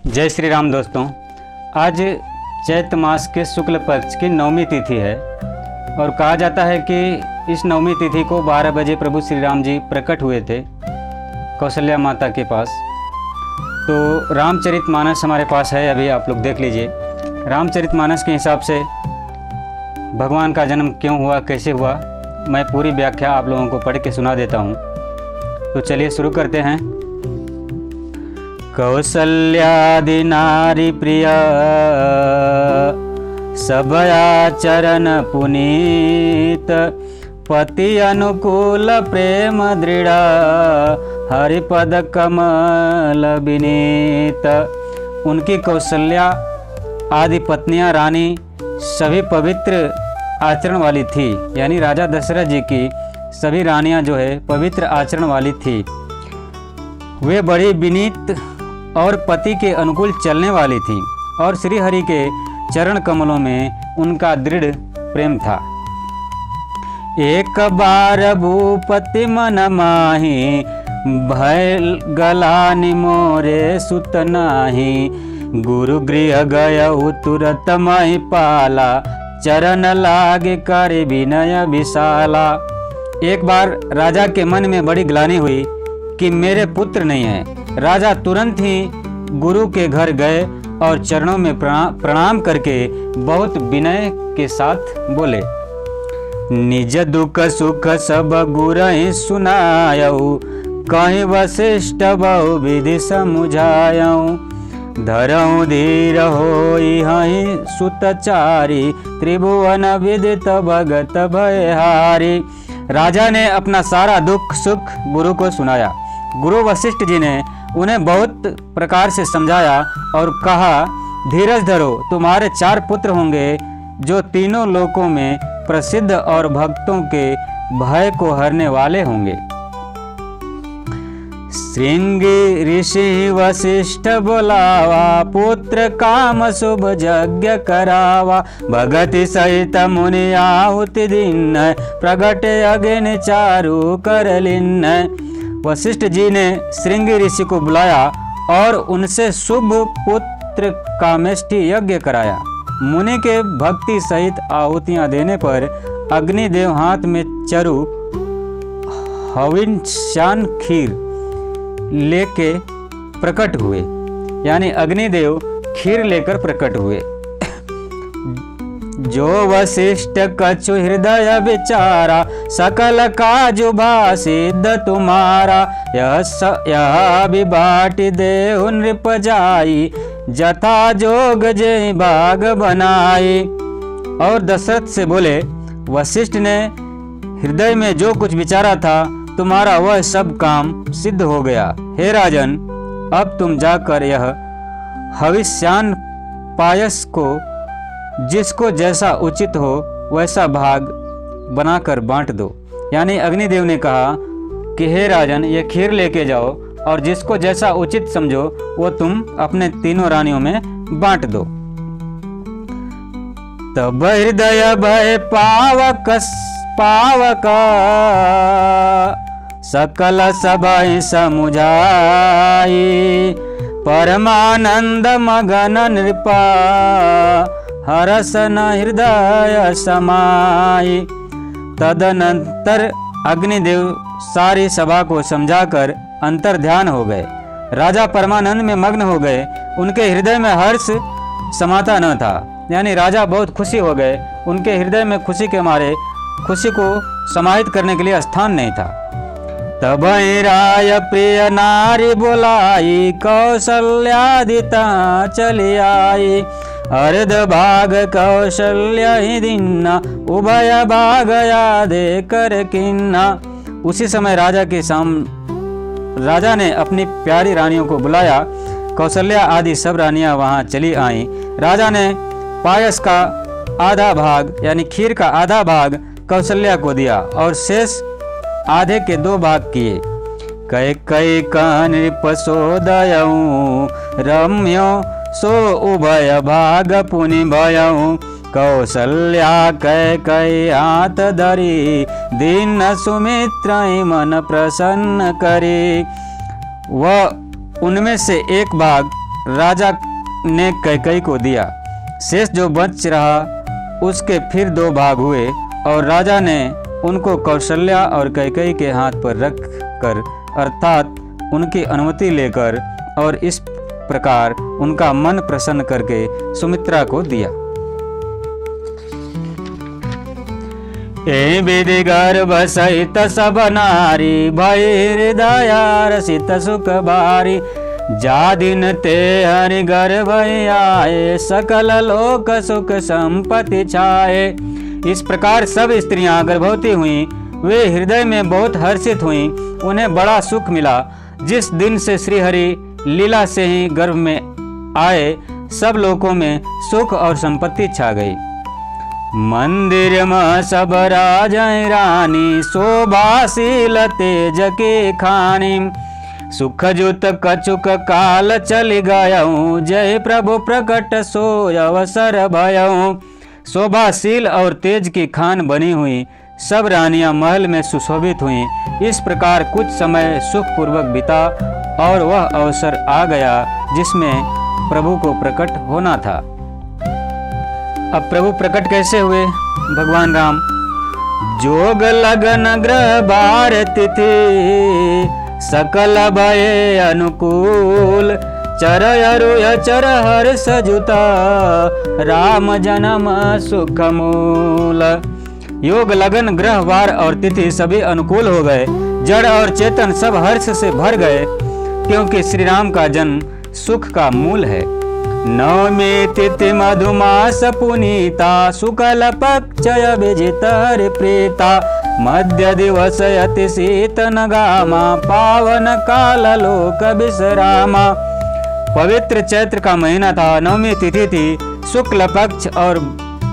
जय श्री राम दोस्तों। आज चैत मास के शुक्ल पक्ष की नवमी तिथि है और कहा जाता है कि इस नवमी तिथि को 12 बजे प्रभु श्री राम जी प्रकट हुए थे कौशल्या माता के पास। तो रामचरितमानस हमारे पास है, अभी आप लोग देख लीजिए। रामचरितमानस के हिसाब से भगवान का जन्म क्यों हुआ, कैसे हुआ, मैं पूरी व्याख्या आप लोगों को पढ़ के सुना देता हूँ। तो चलिए शुरू करते हैं। कौसल्यादि नारी प्रिय सबया चरण पुनीत, पति अनुकूल प्रेम दृढ़ हरिपद कमल विनीत। उनकी कौशल्या आदि पत्नियां रानी सभी पवित्र आचरण वाली थी, यानी राजा दशरथ जी की सभी रानियां जो है पवित्र आचरण वाली थी। वे बड़ी विनीत और पति के अनुकूल चलने वाली थी और श्री हरि के चरण कमलों में उनका दृढ़ प्रेम था। एक बार भूपति मन माही, भय गला निमोरे सुत नाही। गुरु गृह गय तुरत मही पाला, चरण लाग कर विनय विशाला। एक बार राजा के मन में बड़ी ग्लानि हुई कि मेरे पुत्र नहीं है। राजा तुरंत ही गुरु के घर गए और चरणों में प्रणाम करके बहुत विनय के साथ बोले, निज दुख सुख सब गुरहि सुनायऊ, कहीं वशिष्ठ बहु विधि समुझायऊ। धरऊ धीर होई हहि सुतचारी, त्रिभुवन विदित भगत भयहारी। राजा ने अपना सारा दुख सुख गुरु को सुनाया। गुरु वशिष्ठ जी ने उन्हें बहुत प्रकार से समझाया और कहा, धीरज धरो, तुम्हारे 4 पुत्र होंगे जो तीनों लोकों में प्रसिद्ध और भक्तों के भय को हरने वाले होंगे। श्रृंगी ऋषि वशिष्ठ बुलावा, पुत्र काम शुभ यज्ञ करावा। भगति सहित मुनि आहुति दिन, प्रगटे अग्नि चारु कर लिन्न। वशिष्ठ जी ने श्रृंगी ऋषि को बुलाया और उनसे शुभ पुत्र कामेष्टि यज्ञ कराया। मुनि के भक्ति सहित आहुतियां देने पर अग्निदेव हाथ में चरु हविष्यान खीर लेके प्रकट हुए, यानी अग्निदेव खीर लेकर प्रकट हुए। जो वशिष्ठ कछु हृदय विचारा, सकल काजु सिद्ध तुम्हारा। यह विबाट देहु नृप जाई, जथा जोग जय भाग बनाई। और दशरथ से बोले, वशिष्ठ ने हृदय में जो कुछ विचारा था, तुम्हारा वह सब काम सिद्ध हो गया। हे राजन, अब तुम जाकर यह हविष्यान पायस को जिसको जैसा उचित हो वैसा भाग बनाकर बांट दो। यानी अग्निदेव ने कहा कि हे राजन, ये खीर लेके जाओ और जिसको जैसा उचित समझो वो तुम अपने तीनों रानियों में बांट दो। तब हृदय भय पावक सकल सभय समुझाई, परमानंद मगन नृपा हरसन हृदय समाई। तदनंतर अग्निदेव सारी सभा को समझाकर अंतर ध्यान हो गए। राजा परमानंद में मग्न हो गए, उनके हृदय में हर्ष समाता न था, यानी राजा बहुत खुशी हो गए। उनके हृदय में खुशी के मारे खुशी को समाहित करने के लिए स्थान नहीं था। तब राय प्रिय नारी बुलाई, कौशल्यादिता चली आई। अर्ध भाग कौशल्या ही दिन्ना, उभय भाग यादे कर किन्ना। उसी समय राजा ने अपनी प्यारी रानियों को बुलाया। कौशल्या आदि सब रानियां वहां चली आईं। राजा ने पायस का आधा भाग यानी खीर का आधा भाग कौशल्या को दिया और शेष आधे के 2 भाग किए। कई कई नृप सोदयऊ, रम्यो सो उभय भाग पुनि भयऊ। कौशल्या कई हाथ धरी, दीन सुमित्र मन प्रसन्न करी। वह उनमें से एक भाग राजा ने कैकई को दिया। शेष जो बच रहा उसके फिर 2 भाग हुए और राजा ने उनको कौशल्या और कैकई के हाथ पर रख कर अर्थात उनकी अनुमति लेकर और इस प्रकार उनका मन प्रसन्न करके सुमित्रा को दिया। ए विधि गर्भ सहित सब नारी भय हृदय रसित सुख भारी जा दिन ते हरि गर्भ आए सकल लोक सुख संपत्ति छाए। इस प्रकार सब स्त्रियां गर्भवती हुईं, वे हृदय में बहुत हर्षित हुईं, उन्हें बड़ा सुख मिला। जिस दिन से श्री हरि लीला से ही गर्भ में आए सब लोकों में सुख और संपत्ति छा गई। मंदिर में सब राजा रानी शोभाशील तेज के खानी सुख जुत कचुक काल चल गयऊँ जय प्रभु प्रकट सोय अवसर भयऊँ। शोभाशील और तेज की खान बनी हुई सब रानियां महल में सुशोभित हुईं। इस प्रकार कुछ समय सुखपूर्वक बीता और वह अवसर आ गया जिसमें प्रभु को प्रकट होना था। अब प्रभु प्रकट कैसे हुए? भगवान राम जोग लगन ग्रह बार तिथि सकल भय अनुकूल चर अरुय चर हर सजुता राम जन्म सुख मूल। योग लगन ग्रह वार और तिथि सभी अनुकूल हो गए, जड़ और चेतन सब हर्ष से भर गए क्योंकि श्री राम का जन्म सुख का मूल है। नवमी तिथि मधुमास पुनीता शुक्ल पक्ष अभिजित प्रीता मध्य दिवस अति शीत नगामा पावन काल लोक विश्रामा। पवित्र चैत्र का महीना था, नवमी तिथि थी, शुक्ल पक्ष और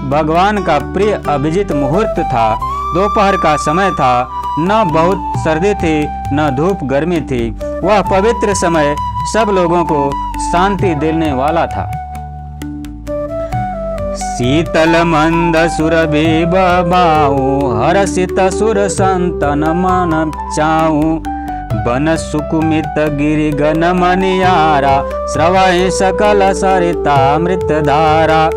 भगवान का प्रिय अभिजित मुहूर्त था। दोपहर का समय था, न बहुत सर्दी थी न धूप गर्मी थी। वह पवित्र समय सब लोगों को शांति देने वाला था। शीतल मंद सुरभि बबाऊ हर्षित सुर संतन मन चाऊ बन सुकुमित गिरि गन मनियारा श्रवहि सकल सरिता मृत धारा।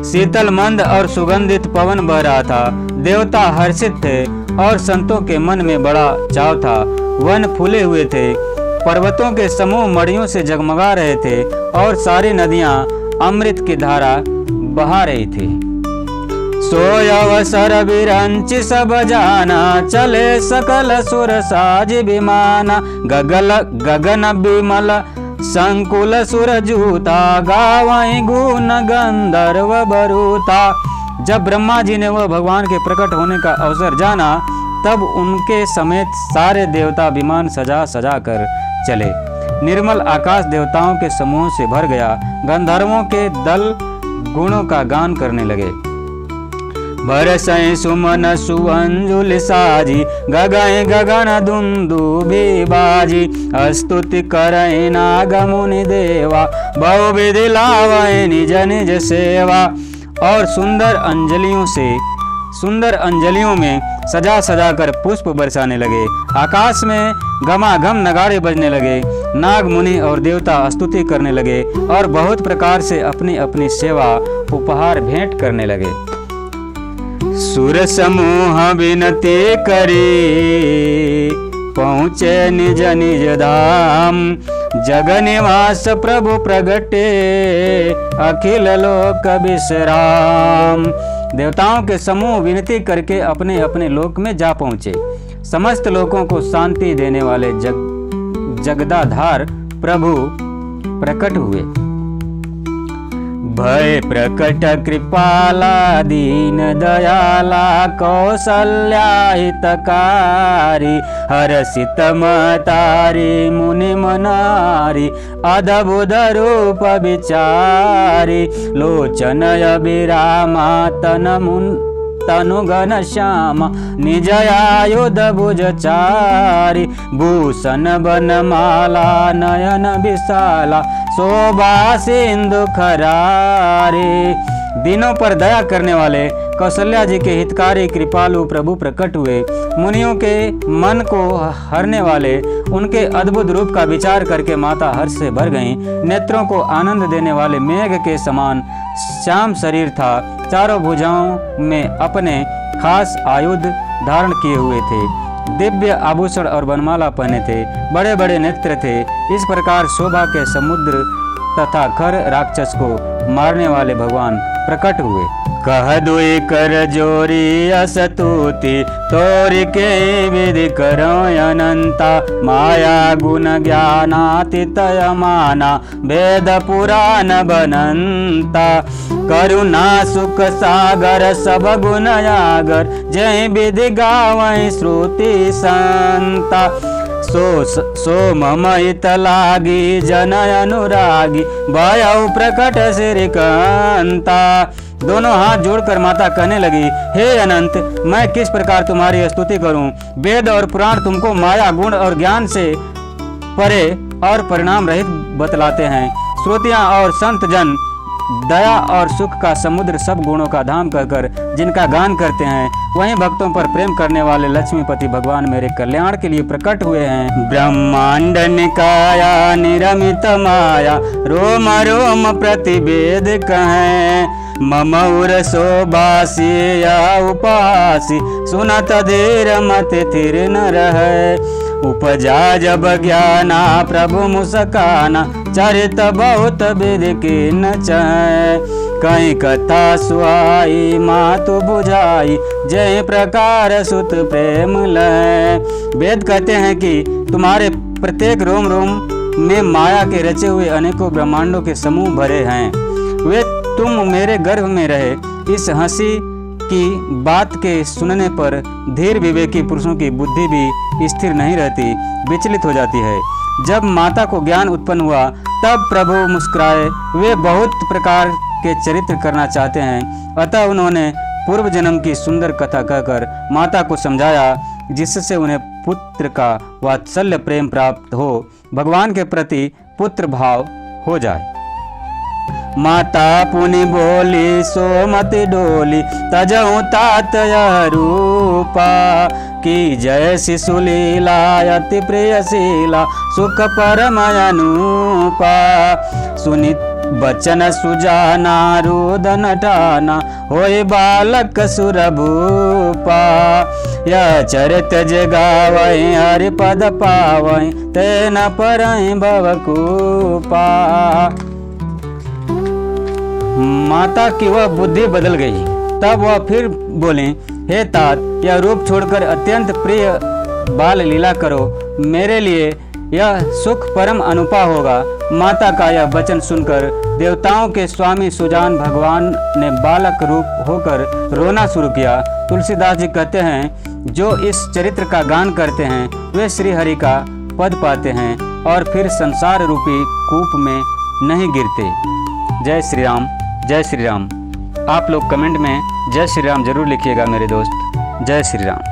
शीतल मंद और सुगंधित पवन बह रहा था, देवता हर्षित थे और संतों के मन में बड़ा चाव था। वन फूले हुए थे, पर्वतों के समूह मड़ियों से जगमगा रहे थे और सारी नदियां अमृत की धारा बहा रही थी। सोय अवसर विरंच सब जाना चले सकल सुर साज विमाना गगन विमल संकुल सुर जूता गावई गुण गंधर्व बरूता। जब ब्रह्मा जी ने वह भगवान के प्रकट होने का अवसर जाना तब उनके समेत सारे देवता विमान सजा सजा कर चले। निर्मल आकाश देवताओं के समूह से भर गया। गंधर्वों के दल गुणों का गान करने लगे। बरसई सुमन सुअंजुल साजी गगन गगन दुंदुभि बाजी स्तुति करई नाग मुनि देवा बहु विधि लावई निज निज सेवा। और सुंदर अंजलियों में सजा सजा कर पुष्प बरसाने लगे। आकाश में घमाघम नगाड़े बजने लगे। नाग मुनि और देवता स्तुति करने लगे और बहुत प्रकार से अपनी अपनी सेवा उपहार भेंट करने लगे। सुर समूह विनती करी पहुँचे निज निज धाम जग निवास प्रभु प्रगटे अखिल लोक विश्राम। देवताओं के समूह विनती करके अपने अपने लोक में जा पहुँचे। समस्त लोकों को शांति देने वाले जगदाधार प्रभु प्रकट हुए। भय प्रकट कृपाला दीन दयाला कौशल्या हितकारी हर्षित मतारी मुनि मनारी अद्भुत रूप विचारी लोचन अभिरामा तनु घन श्याम निज आयुध भुज चारी भूषण बनमाला नयन विशाला शोभा सिंधु खरारे दीनों पर दया करने वाले कौशल्या जी के हितकारी कृपालु प्रभु प्रकट हुए। मुनियों के मन को हरने वाले उनके अद्भुत रूप का विचार करके माता हर्ष से भर गईं। नेत्रों को आनंद देने वाले मेघ के समान श्याम शरीर था। चारों भुजाओं में अपने खास आयुध धारण किए हुए थे। दिव्य आभूषण और वनमाला पहने थे। बड़े बड़े नेत्र थे। इस प्रकार शोभा के समुद्र तथा खर राक्षस को मारने वाले भगवान प्रकट हुए। कह दुई कर जोरी असतुति तोरि के विधि करो अनंता। माया गुण ज्ञानातीतय माना वेद पुराण बनंता। करुणा सुख सागर सब गुण यागर जय विधि गावै श्रुति संता। सो मम हित लागी जन अनुरागी भयउ प्रकट श्रीकांता। दोनों हाथ जोड़कर माता कहने लगी, हे अनंत, मैं किस प्रकार तुम्हारी स्तुति करूं। वेद और पुराण तुमको माया गुण और ज्ञान से परे और परिणाम रहित बतलाते हैं। श्रोतियां और संत जन दया और सुख का समुद्र सब गुणों का धाम कहकर जिनका गान करते हैं, वहीं भक्तों पर प्रेम करने वाले लक्ष्मीपति भगवान मेरे कल्याण के लिए प्रकट हुए हैं। ब्रह्मांड निकाया निरमित माया रोम रोम प्रतिवेद कहें। मम उर शोभासी या उपासी सुनत धीर मत थिर न रहे। उपजा जब ज्ञाना प्रभु मुस्काना चरित बहुत विधि की न चाहे। कहीं कथा सुहाई मातु बुझाई जय प्रकार सुत प्रेम लय। वेद कहते हैं कि तुम्हारे प्रत्येक रोम रोम में माया के रचे हुए अनेकों ब्रह्मांडों के समूह भरे हैं। वे तुम मेरे गर्भ में रहे। इस हंसी की बात के सुनने पर धीर विवेकी पुरुषों की बुद्धि भी स्थिर नहीं रहती, विचलित हो जाती है। जब माता को ज्ञान उत्पन्न हुआ तब प्रभु मुस्कुराए। वे बहुत प्रकार के चरित्र करना चाहते हैं, अतः उन्होंने पूर्व जन्म की सुंदर कथा कहकर माता को समझाया, जिससे उन्हें पुत्र का वात्सल्य प्रेम प्राप्त हो, भगवान के प्रति पुत्र भाव हो जाए। माता पुनि बोली सो मत डोली तजहु तात रूपा। की जय शिशुलीला अति प्रियशीला सुख परम अनूपा। सुनि बचन सुजाना रुदन ठाना होय बालक सुरभूपा। यह चरित जगावै हरि पद पावै तेन परै भवकूपा। माता की वह बुद्धि बदल गई। तब वह फिर बोले, हे तात, यह रूप छोड़कर अत्यंत प्रिय बाल लीला करो, मेरे लिए यह सुख परम अनुपा होगा। माता का यह वचन सुनकर देवताओं के स्वामी सुजान भगवान ने बालक रूप होकर रोना शुरू किया। तुलसीदास जी कहते हैं, जो इस चरित्र का गान करते हैं वे श्री हरि का पद पाते हैं और फिर संसार रूपी कूप में नहीं गिरते। जय श्री राम, जय श्री राम। आप लोग कमेंट में जय श्री राम जरूर लिखिएगा मेरे दोस्त। जय श्री राम।